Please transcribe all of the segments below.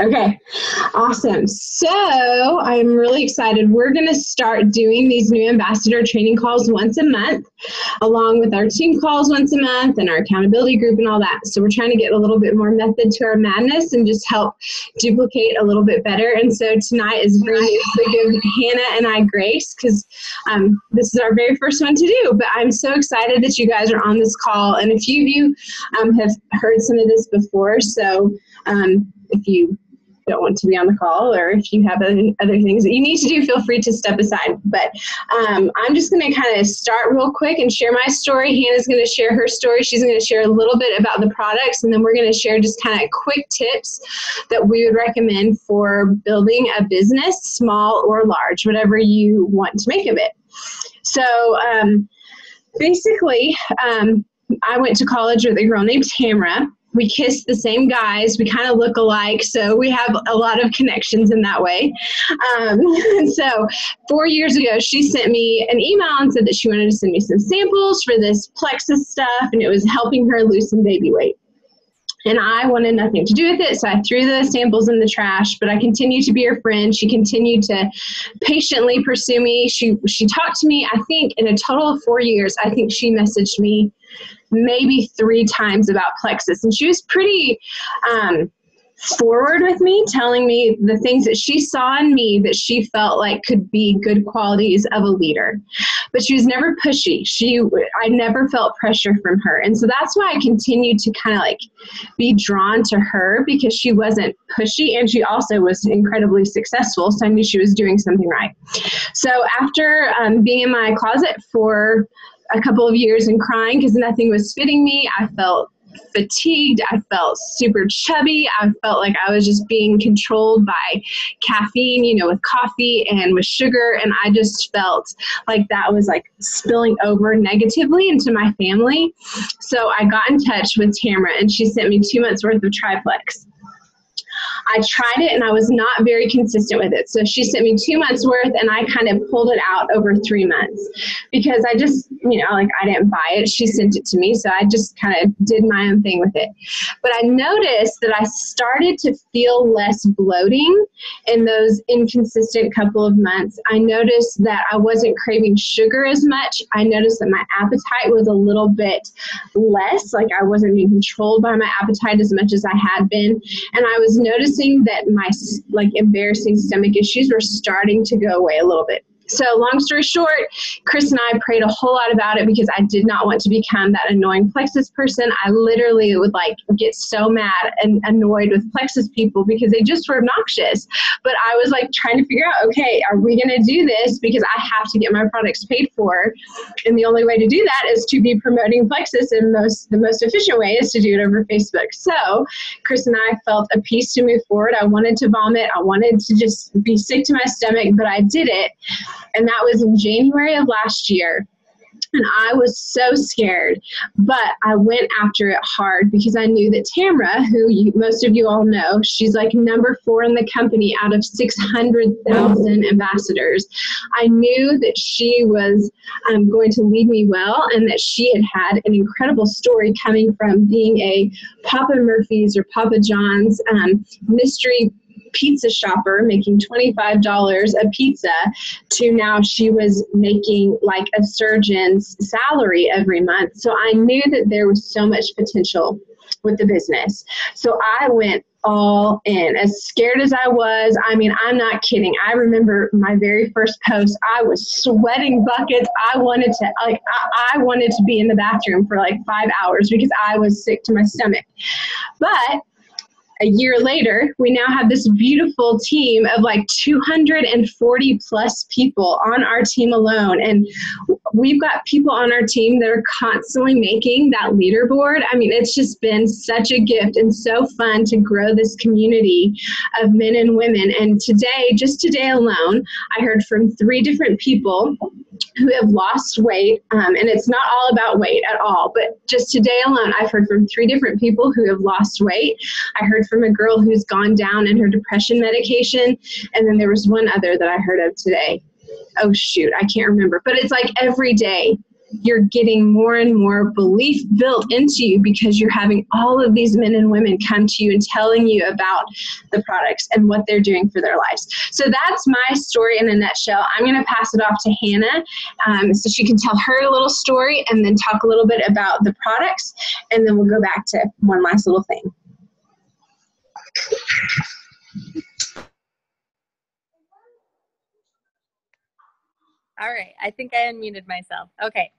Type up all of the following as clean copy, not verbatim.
Okay, awesome. So I'm really excited. We're going to start doing these new ambassador training calls once a month, along with our team calls once a month and our accountability group and all that. So we're trying to get a little bit more method to our madness and just help duplicate a little bit better. And so tonight is great to give Hannah and I grace, because this is our very first one to do. But I'm so excited that you guys are on this call. And a few of you have heard some of this before. So if you don't want to be on the call, or if you have other things that you need to do, feel free to step aside. But I'm just going to kind of start real quick and share my story. Hannah's going to share her story. She's going to share a little bit about the products, and then we're going to share just kind of quick tips that we would recommend for building a business, small or large, whatever you want to make of it. So basically, I went to college with a girl named Tamara. We kissed the same guys. We kind of look alike, so we have a lot of connections in that way. And so 4 years ago, she sent me an email and said that she wanted to send me some samples for this Plexus stuff, and it was helping her lose some baby weight. And I wanted nothing to do with it, so I threw the samples in the trash, but I continued to be her friend. She continued to patiently pursue me. She talked to me, I think, in a total of 4 years. I think she messaged me maybe 3 times about Plexus. And she was pretty forward with me, telling me the things that she saw in me that she felt like could be good qualities of a leader. But she was never pushy. I never felt pressure from her. And so that's why I continued to kind of like be drawn to her, because she wasn't pushy and she also was incredibly successful. So I knew she was doing something right. So after being in my closet for a couple of years and crying because nothing was fitting me, I felt fatigued. I felt super chubby. I felt like I was just being controlled by caffeine, with coffee and with sugar. And I just felt like that was like spilling over negatively into my family. So I got in touch with Tamara, and she sent me 2 months worth of Triplex. I tried it and I was not very consistent with it. So she sent me 2 months worth, and I kind of pulled it out over 3 months because I just, I didn't buy it. She sent it to me. So I just kind of did my own thing with it. But I noticed that I started to feel less bloating in those inconsistent couple of months. I noticed that I wasn't craving sugar as much. I noticed that my appetite was a little bit less, like I wasn't being controlled by my appetite as much as I had been. And I was noticing that my embarrassing stomach issues were starting to go away a little bit. So long story short, Chris and I prayed a whole lot about it because I did not want to become that annoying Plexus person. I literally would get so mad and annoyed with Plexus people because they just were obnoxious. But I was trying to figure out, okay, are we going to do this? Because I have to get my products paid for. And the only way to do that is to be promoting Plexus, and the most efficient way is to do it over Facebook. So Chris and I felt a peace to move forward. I wanted to vomit. I wanted to just be sick to my stomach, but I did it. And that was in January of last year. And I was so scared, but I went after it hard because I knew that Tamara, who most of you all know, she's number 4 in the company out of 600,000 ambassadors. I knew that she was going to lead me well, and that she had an incredible story coming from being a Papa Murphy's or Papa John's mystery pizza shopper making $25 a pizza to now she was making a surgeon's salary every month. So I knew that there was so much potential with the business. So I went all in. As scared as I was, I'm not kidding. I remember my very first post, I was sweating buckets. I wanted to be in the bathroom for 5 hours because I was sick to my stomach. But a year later, we now have this beautiful team of 240 plus people on our team alone. And we've got people on our team that are constantly making that leaderboard. It's just been such a gift and so fun to grow this community of men and women. And just today alone, I heard from 3 different people who have lost weight. And it's not all about weight at all, but just today alone, I've heard from 3 different people who have lost weight. I heard from a girl who's gone down in her depression medication. And then there was one other that I heard of today. Oh shoot, I can't remember, but it's every day you're getting more and more belief built into you because you're having all of these men and women come to you and telling you about the products and what they're doing for their lives. So that's my story in a nutshell. I'm going to pass it off to Hannah so she can tell her little story and then talk a little bit about the products, and then we'll go back to one last little thing. All right, I think I unmuted myself. Okay,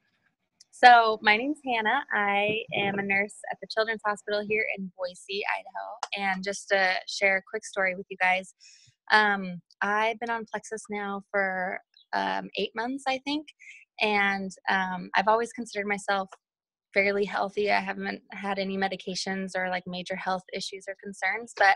so my name's Hannah. I am a nurse at the Children's Hospital here in Boise, Idaho. And just to share a quick story with you guys, I've been on Plexus now for 8 months, I think. And I've always considered myself fairly healthy. I haven't had any medications or like major health issues or concerns, but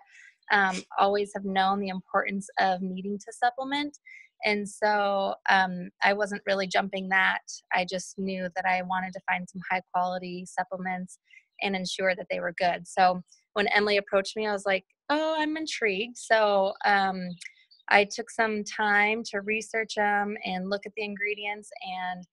always have known the importance of needing to supplement. And so I wasn't really jumping that. I just knew that I wanted to find some high quality supplements and ensure that they were good. So when Emily approached me, I was like, oh, I'm intrigued. So I took some time to research them and look at the ingredients and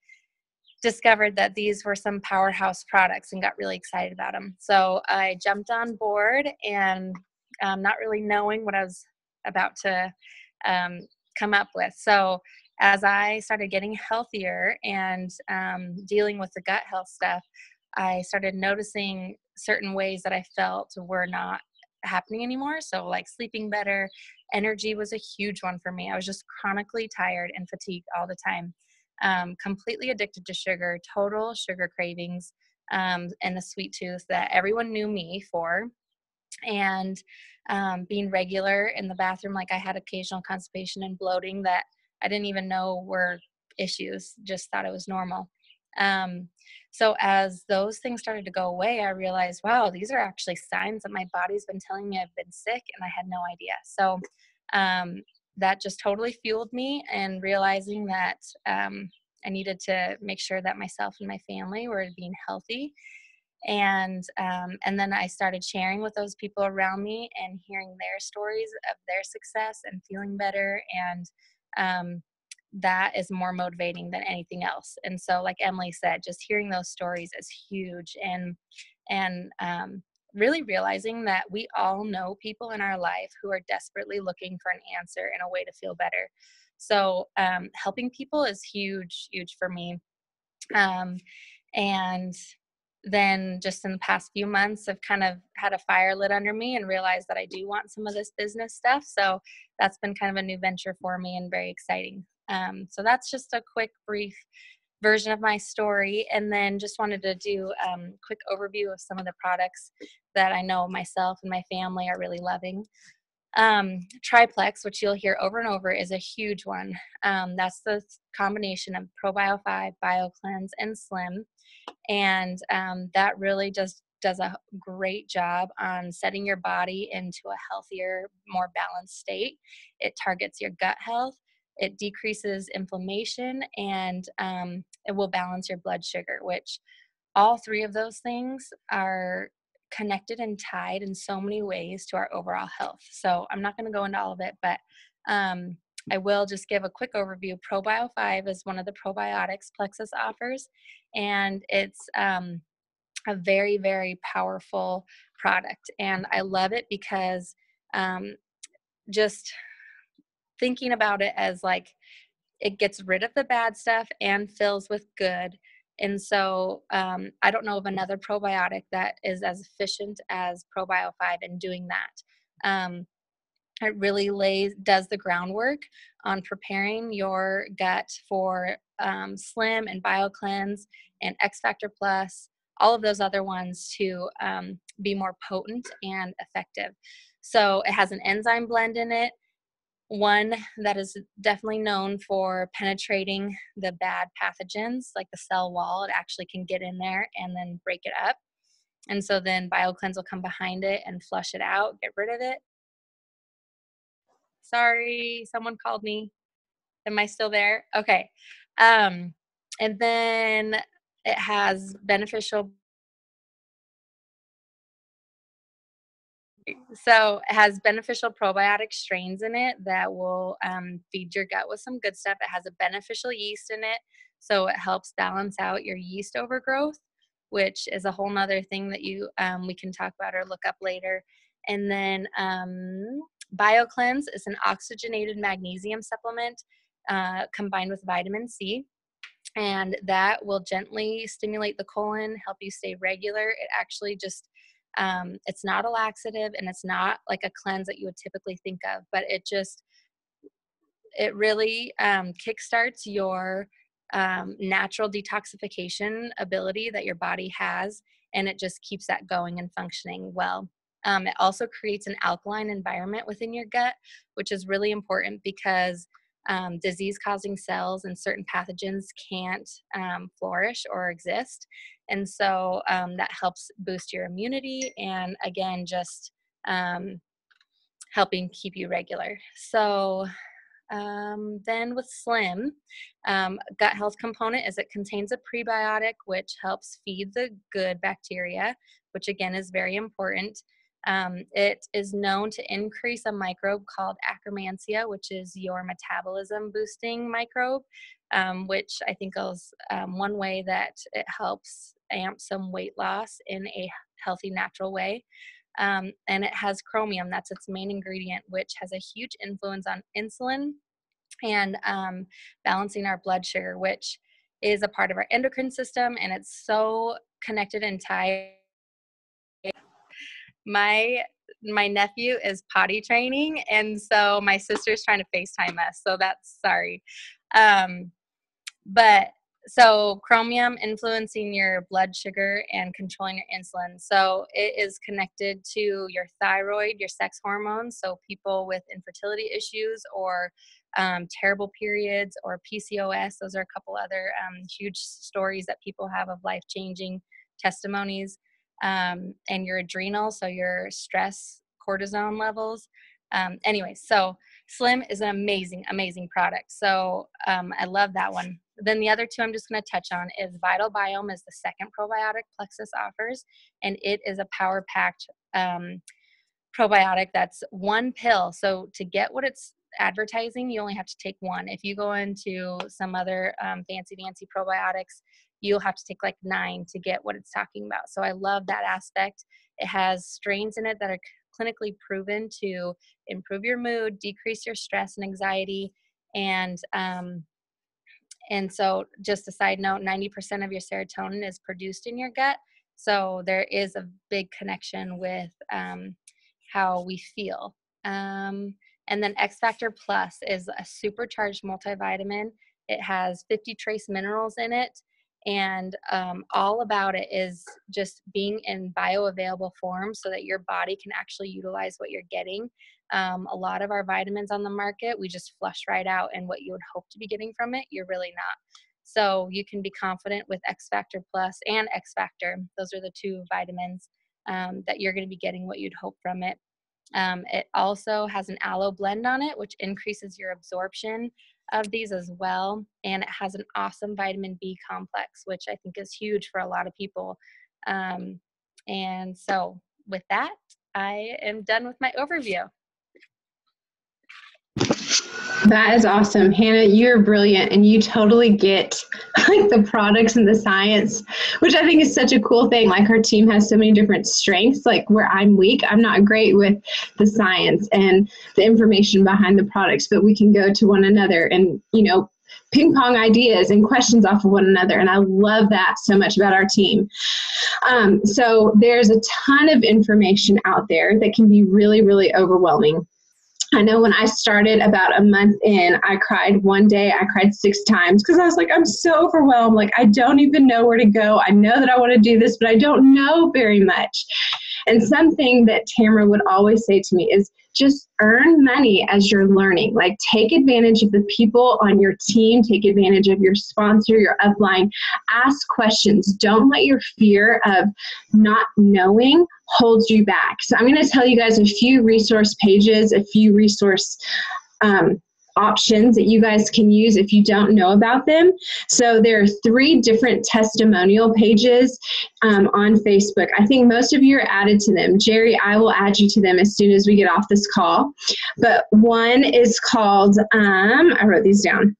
discovered that these were some powerhouse products and got really excited about them. So I jumped on board and not really knowing what I was about to come up with. So as I started getting healthier and dealing with the gut health stuff, I started noticing certain ways that I felt were not happening anymore. So like sleeping better, energy was a huge one for me. I was just chronically tired and fatigued all the time. Completely addicted to sugar, total sugar cravings, and a sweet tooth that everyone knew me for. And being regular in the bathroom, like I had occasional constipation and bloating that I didn't even know were issues, just thought it was normal. So as those things started to go away, I realized, wow, these are actually signs that my body's been telling me I've been sick, and I had no idea. So that just totally fueled me, and realizing that I needed to make sure that myself and my family were being healthy. And then I started sharing with those people around me and hearing their stories of their success and feeling better. And that is more motivating than anything else. And so, like Emily said, just hearing those stories is huge. And really realizing that we all know people in our life who are desperately looking for an answer and a way to feel better. So helping people is huge for me. And then just in the past few months, I've kind of had a fire lit under me and realized that I do want some of this business stuff. So that's been kind of a new venture for me and very exciting. So that's just a quick, brief version of my story. And then just wanted to do a quick overview of some of the products that I know myself and my family are really loving. Triplex, which you'll hear over and over, is a huge one. That's the combination of ProBio 5, BioCleanse, and Slim. And that really does a great job on setting your body into a healthier, more balanced state. It targets your gut health, it decreases inflammation, and it will balance your blood sugar, which all three of those things are connected and tied in so many ways to our overall health. So I'm not going to go into all of it, but I will just give a quick overview. ProBio 5 is one of the probiotics Plexus offers, and it's a very, very powerful product. And I love it because just thinking about it as like it gets rid of the bad stuff and fills with good. And so I don't know of another probiotic that is as efficient as ProBio 5 in doing that. It really does the groundwork on preparing your gut for Slim and BioCleanse and X Factor Plus, all of those other ones to be more potent and effective. So it has an enzyme blend in it, one that is definitely known for penetrating the bad pathogens, like the cell wall. It actually can get in there and then break it up. And so then BioCleanse will come behind it and flush it out, get rid of it. Sorry, someone called me. Am I still there? Okay. And then it has beneficial probiotic strains in it that will feed your gut with some good stuff. It has a beneficial yeast in it So it helps balance out your yeast overgrowth, which is a whole nother thing that we can talk about or look up later. And then BioCleanse is an oxygenated magnesium supplement combined with vitamin C. And that will gently stimulate the colon, help you stay regular. It actually just, it's not a laxative, and it's not like a cleanse that you would typically think of, but it really kickstarts your natural detoxification ability that your body has, and it just keeps that going and functioning well. It also creates an alkaline environment within your gut, which is really important because disease-causing cells and certain pathogens can't flourish or exist. And so that helps boost your immunity and, again, just helping keep you regular. So then with Slim, gut health component is it contains a prebiotic, which helps feed the good bacteria, which again is very important. It is known to increase a microbe called Akkermansia, which is your metabolism boosting microbe, which I think is one way that it helps amp some weight loss in a healthy, natural way. And it has chromium, that's its main ingredient, which has a huge influence on insulin and balancing our blood sugar, which is a part of our endocrine system, and it's so connected and tied. My nephew is potty training, and so my sister's trying to FaceTime us, so that's sorry. But so chromium influencing your blood sugar and controlling your insulin. So it is connected to your thyroid, your sex hormones. So people with infertility issues or terrible periods or PCOS, those are a couple other huge stories that people have of life-changing testimonies. And your adrenals, so your stress cortisone levels. Anyway, so Slim is an amazing, amazing product. So I love that one. Then the other two I'm just going to touch on is Vital Biome is the second probiotic Plexus offers, and it is a power-packed probiotic that's one pill. So to get what it's advertising, you only have to take one. If you go into some other fancy probiotics, you'll have to take like 9 to get what it's talking about. So I love that aspect. It has strains in it that are clinically proven to improve your mood, decrease your stress and anxiety, and so just a side note, 90% of your serotonin is produced in your gut. So there is a big connection with how we feel. And then X Factor Plus is a supercharged multivitamin. It has 50 trace minerals in it. And all about it is just being in bioavailable form so that your body can actually utilize what you're getting. A lot of our vitamins on the market, we just flush right out, and what you would hope to be getting from it, you're really not. So you can be confident with X Factor Plus and X Factor. Those are the two vitamins that you're going to be getting what you'd hope from it. It also has an aloe blend on it, which increases your absorption of these as well. And it has an awesome vitamin B complex, which I think is huge for a lot of people. And so with that, I am done with my overview. That is awesome. Hannah, you're brilliant, and you totally get like the products and the science, which I think is such a cool thing. Like our team has so many different strengths, like where I'm weak, I'm not great with the science and the information behind the products, but we can go to one another and, ping pong ideas and questions off of one another. And I love that so much about our team. So there's a ton of information out there that can be really, really overwhelming. I know when I started about a month in, I cried one day. I cried 6 times because I was like, I'm so overwhelmed. Like, I don't even know where to go. I know that I want to do this, but I don't know very much. And something that Tamara would always say to me is just earn money as you're learning. Like, take advantage of the people on your team. Take advantage of your sponsor, your upline. Ask questions. Don't let your fear of not knowing hold you back. So I'm going to tell you guys a few resource pages, a few resource options that you guys can use if you don't know about them. So there are 3 different testimonial pages on Facebook. I think most of you are added to them. Jerry, I will add you to them as soon as we get off this call. But one is called, I wrote these down.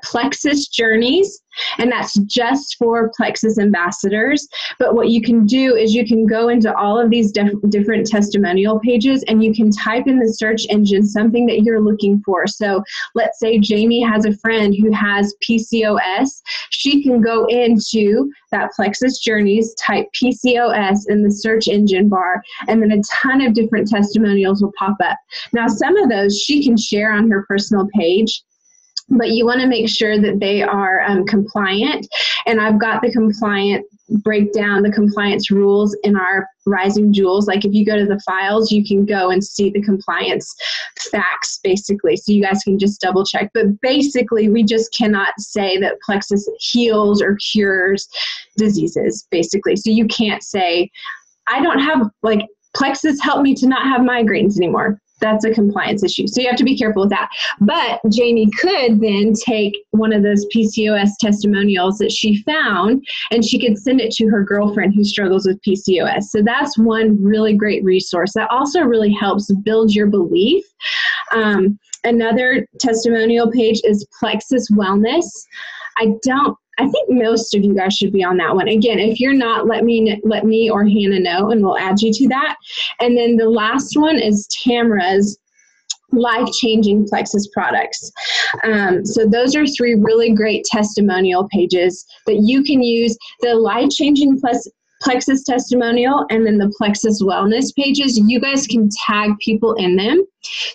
Plexus Journeys, and that's just for Plexus ambassadors. But what you can do is you can go into all of these different testimonial pages, and you can type in the search engine something that you're looking for. So let's say Jamie has a friend who has PCOS. She can go into that Plexus Journeys, type PCOS in the search engine bar, and then a ton of different testimonials will pop up. Now, some of those she can share on her personal page, but you want to make sure that they are compliant. And I've got the compliant breakdown, the compliance rules in our Rising Jewels. Like if you go to the files, you can go and see the compliance facts basically. So you guys can just double check. But basically, we just cannot say that Plexus heals or cures diseases, basically. So you can't say, I don't have, like, Plexus helped me to not have migraines anymore. That's a compliance issue. So you have to be careful with that. But Jamie could then take one of those PCOS testimonials that she found, and she could send it to her girlfriend who struggles with PCOS. So that's one really great resource. That also really helps build your belief. Another testimonial page is Plexus Wellness. I think most of you guys should be on that one. Again, if you're not, let me or Hannah know, and we'll add you to that. And then the last one is Tamra's life-changing Plexus products. So those are three really great testimonial pages that you can use. The life-changing Plexus testimonial and then the Plexus Wellness pages, you guys can tag people in them.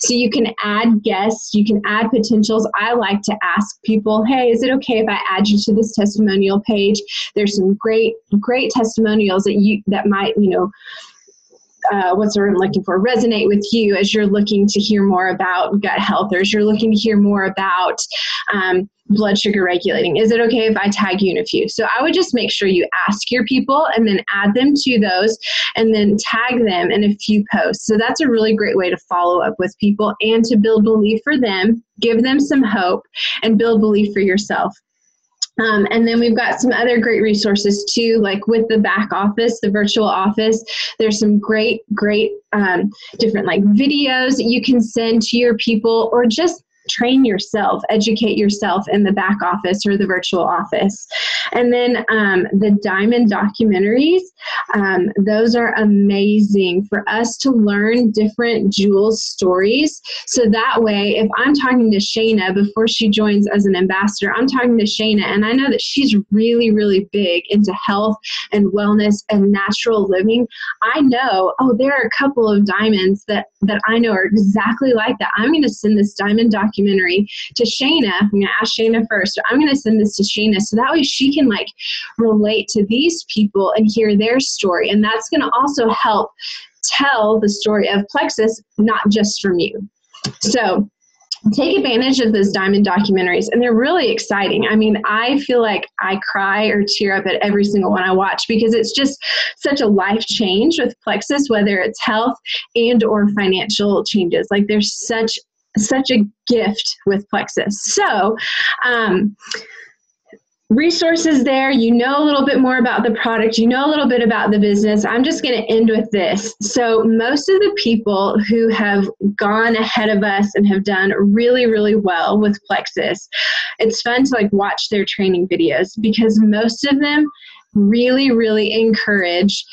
So you can add guests, you can add potentials. I like to ask people, hey, is it okay if I add you to this testimonial page? There's some great testimonials that might, what's the word I'm looking for, resonate with you as you're looking to hear more about gut health, or as you're looking to hear more about blood sugar regulating. Is it okay if I tag you in a few? So I would just make sure you ask your people and then add them to those and then tag them in a few posts. So that's a really great way to follow up with people and to build belief for them, give them some hope, and build belief for yourself. And then we've got some other great resources too, like with the back office, the virtual office. There's some great different like videos that you can send to your people, or just train yourself, educate yourself in the back office or the virtual office. And then the Diamond documentaries, those are amazing for us to learn different Jewels stories. So that way, if I'm talking to Shayna before she joins as an ambassador, I'm talking to Shayna, and I know that she's really, really big into health and wellness and natural living. I know, there are a couple of diamonds that I know are exactly like that. I'm going to send this Diamond documentary to Shayna. I'm going to ask Shayna first. So I'm going to send this to Shayna so that way she can like relate to these people and hear their story. And that's going to also help tell the story of Plexus, not just from you. So take advantage of those Diamond documentaries, and they're really exciting. I mean, I feel like I cry or tear up at every single one I watch because it's just such a life change with Plexus, whether it's health and or financial changes. Like there's such a gift with Plexus. So, resources there, you know a little bit more about the product, you know a little bit about the business. I'm just going to end with this. So most of the people who have gone ahead of us and have done really, really well with Plexus, it's fun to like watch their training videos because most of them really, really encourage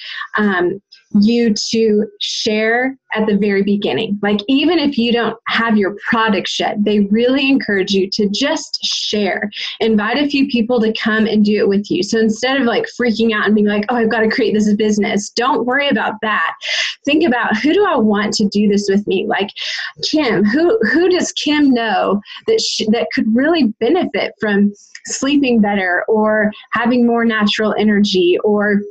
you to share at the very beginning. Like even if you don't have your product yet, they really encourage you to just share. Invite a few people to come and do it with you. So instead of like freaking out and being like, I've got to create this business, don't worry about that. Think about, who do I want to do this with me? Like Kim, who does Kim know that could really benefit from sleeping better or having more natural energy or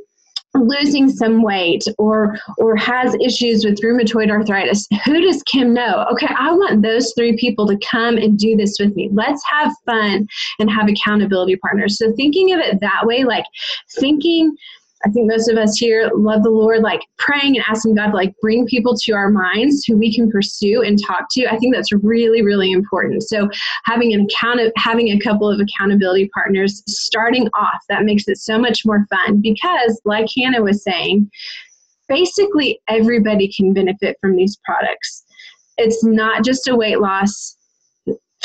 losing some weight or has issues with rheumatoid arthritis? Who does Kim know? Okay, I want those 3 people to come and do this with me. Let's have fun and have accountability partners. So thinking of it that way, like I think most of us here love the Lord, like praying and asking God to like bring people to our minds who we can pursue and talk to. I think that's really, really important. So having a couple of accountability partners starting off, that makes it so much more fun because like Hannah was saying, basically everybody can benefit from these products. It's not just a weight loss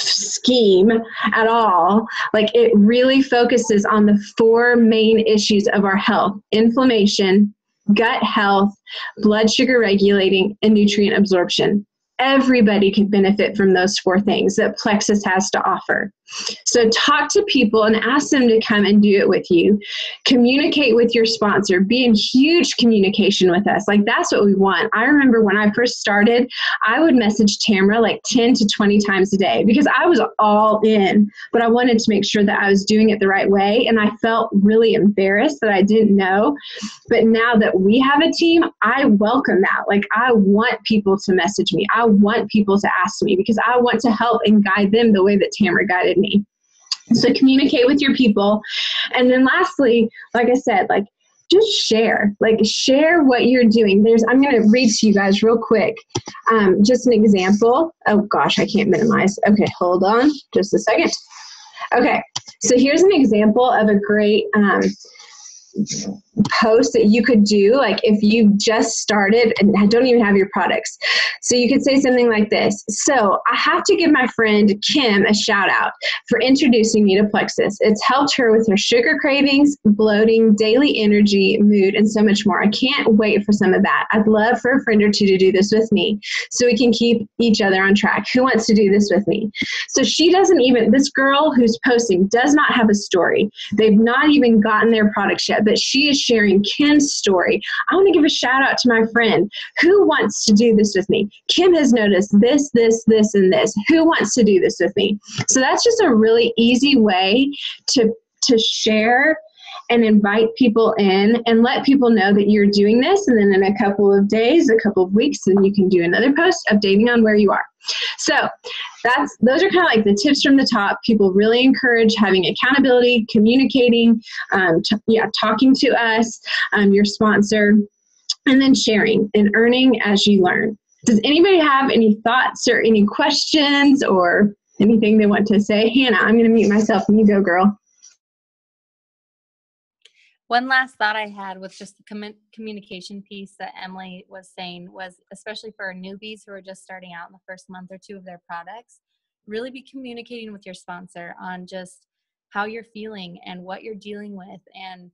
scheme at all. Like, it really focuses on the 4 main issues of our health: inflammation, gut health, blood sugar regulating, and nutrient absorption. Everybody can benefit from those 4 things that Plexus has to offer. So talk to people and ask them to come and do it with you. Communicate with your sponsor. Be in huge communication with us. Like, that's what we want. I remember when I first started, I would message Tamara like 10 to 20 times a day because I was all in, but I wanted to make sure that I was doing it the right way. And I felt really embarrassed that I didn't know. But now that we have a team, I welcome that. Like, I want people to message me. I want people to ask me because I want to help and guide them the way that Tamara guided me. So communicate with your people. And then lastly, like I said, like, just share what you're doing. I'm going to read to you guys real quick. Just an example. Oh gosh, I can't minimize. Okay, hold on just a second. Okay, so here's an example of a great post that you could do, like if you just started and don't even have your products. So you could say something like this: so I have to give my friend Kim a shout out for introducing me to Plexus. It's helped her with her sugar cravings, bloating, daily energy, mood, and so much more. I can't wait for some of that. I'd love for a friend or two to do this with me so we can keep each other on track. Who wants to do this with me? So this girl who's posting does not have a story. They've not even gotten their products yet, but she is sharing Kim's story. I want to give a shout out to my friend. Who wants to do this with me? Kim has noticed this, and this. Who wants to do this with me? So that's just a really easy way to share and invite people in and let people know that you're doing this. And then in a couple of days, a couple of weeks, then you can do another post updating on where you are. So those are kind of like the tips from the top. People really encourage having accountability, communicating, talking to us, your sponsor, and then sharing and earning as you learn. Does anybody have any thoughts or any questions or anything they want to say? Hannah, I'm going to mute myself and you go, girl. One last thought I had with just the communication piece that Emily was saying was, especially for newbies who are just starting out in the first month or 2 of their products, really be communicating with your sponsor on just how you're feeling and what you're dealing with, and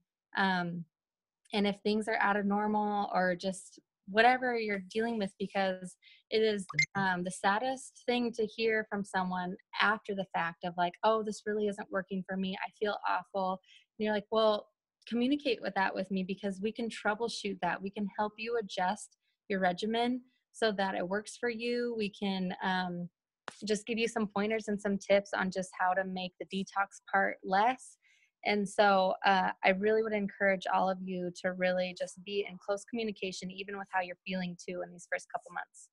if things are out of normal or just whatever you're dealing with, because it is the saddest thing to hear from someone after the fact of like, oh, this really isn't working for me. I feel awful. And you're like, well, communicate with me because we can troubleshoot that. We can help you adjust your regimen so that it works for you. We can just give you some pointers and some tips on just how to make the detox part less. And so I really would encourage all of you to really just be in close communication, even with how you're feeling too in these first couple months.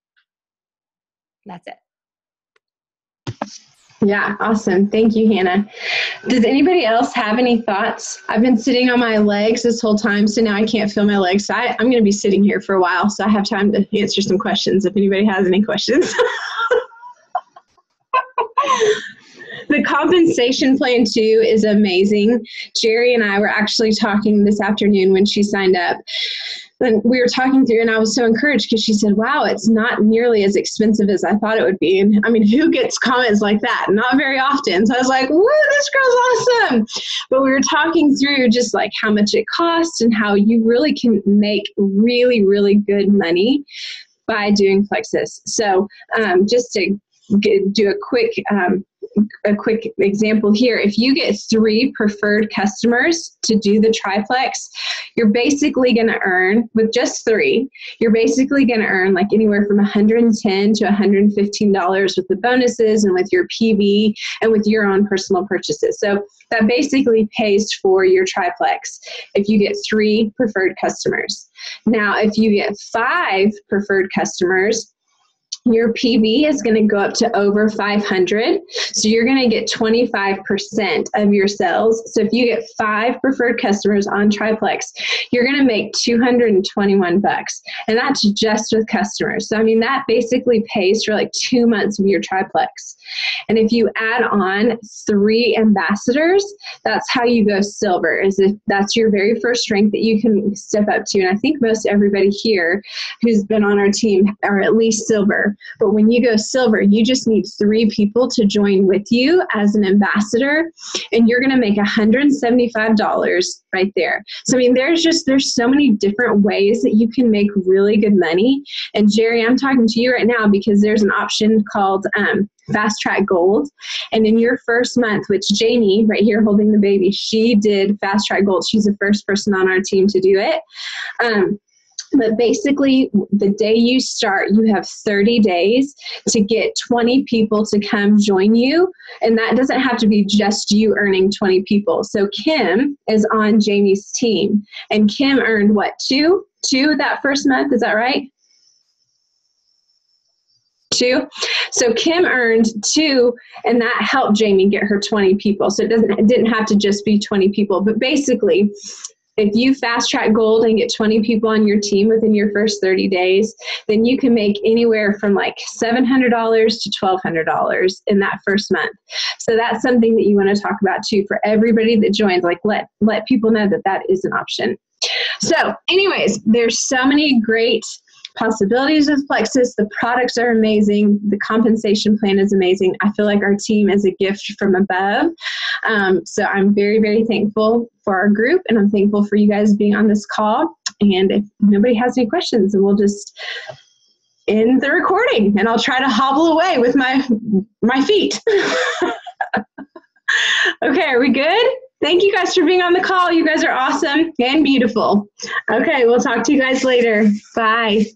And that's it. Yeah, awesome. Thank you, Hannah. Does anybody else have any thoughts? I've been sitting on my legs this whole time, so now I can't feel my legs. So I'm going to be sitting here for a while, so I have time to answer some questions if anybody has any questions. The compensation plan too is amazing. Jerry and I were actually talking this afternoon when she signed up. And we were talking through, and I was so encouraged because she said, wow, it's not nearly as expensive as I thought it would be. And I mean, who gets comments like that? Not very often. So I was like, woo, this girl's awesome. But we were talking through just like how much it costs and how you really can make really, really good money by doing Plexus. So just to do a quick example here. If you get 3 preferred customers to do the triplex, you're basically going to earn, with just 3, you're basically going to earn like anywhere from $110 to $115 with the bonuses and with your PV and with your own personal purchases. So that basically pays for your triplex if you get 3 preferred customers. Now, if you get 5 preferred customers, your PV is going to go up to over 500. So you're going to get 25% of your sales. So if you get 5 preferred customers on triplex, you're going to make $221. And that's just with customers. So I mean, that basically pays for like 2 months of your triplex. And if you add on 3 ambassadors, that's how you go silver, is if that's your very first rank that you can step up to. And I think most everybody here who's been on our team are at least silver. silver. But when you go silver, you just need 3 people to join with you as an ambassador, and you're going to make $175 right there. So, I mean, there's so many different ways that you can make really good money. And Jerry, I'm talking to you right now because there's an option called Fast Track Gold. And in your first month, which Jamie right here holding the baby, she did Fast Track Gold. She's the first person on our team to do it. But basically, the day you start, you have 30 days to get 20 people to come join you. And that doesn't have to be just you earning 20 people. So Kim is on Jamie's team. And Kim earned what, 2 that first month? Is that right? 2. So Kim earned 2, and that helped Jamie get her 20 people. So it didn't have to just be 20 people. But basically, if you fast track gold and get 20 people on your team within your first 30 days, then you can make anywhere from like $700 to $1,200 in that first month. So that's something that you want to talk about too for everybody that joins. Like let people know that that is an option. So anyways, there's so many great possibilities with Plexus. The products are amazing. The compensation plan is amazing. I feel like our team is a gift from above. So I'm very, very thankful for our group, and I'm thankful for you guys being on this call. And if nobody has any questions, we'll just end the recording, and I'll try to hobble away with my feet. Okay, are we good? Thank you guys for being on the call. You guys are awesome and beautiful. Okay, we'll talk to you guys later. Bye.